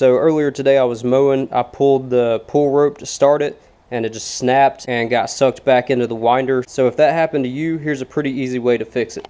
So earlier today I was mowing, I pulled the pull rope to start it and it just snapped and got sucked back into the winder. So if that happened to you, here's a pretty easy way to fix it.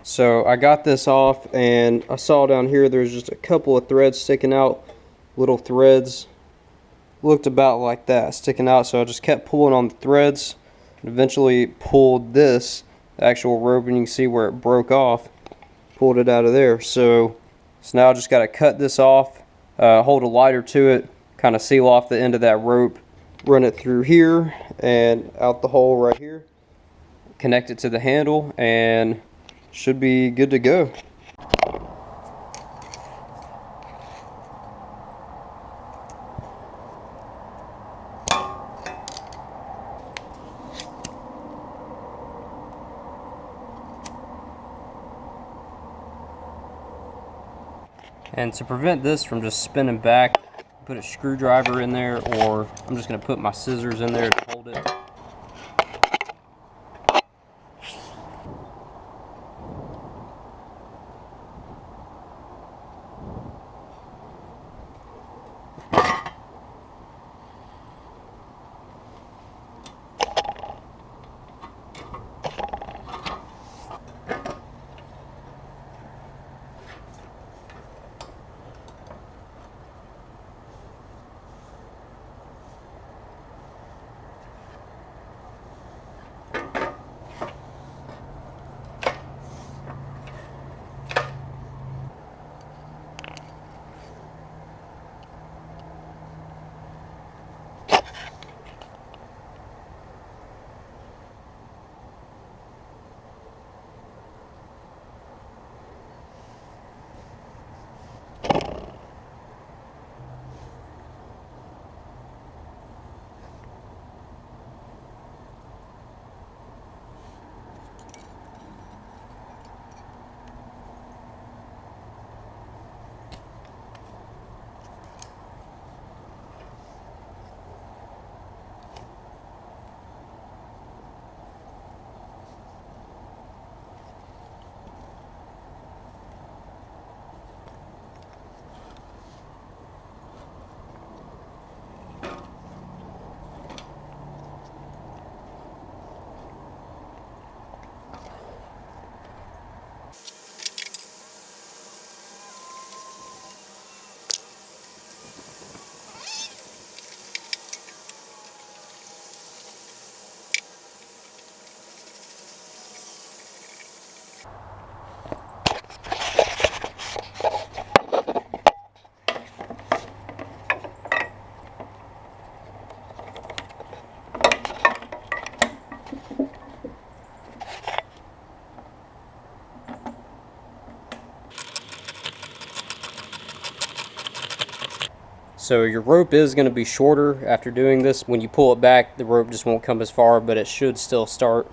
So I got this off and I saw down here there's just a couple of threads sticking out, little threads, looked about like that sticking out, so I just kept pulling on the threads and eventually pulled this actual rope, and you can see where it broke off, pulled it out of there. So now I just got to cut this off, hold a lighter to it, kind of seal off the end of that rope, run it through here and out the hole right here, connect it to the handle, and should be good to go. And to prevent this from just spinning back, put a screwdriver in there, or I'm just going to put my scissors in there to hold it. So your rope is going to be shorter after doing this. When you pull it back, the rope just won't come as far, but it should still start.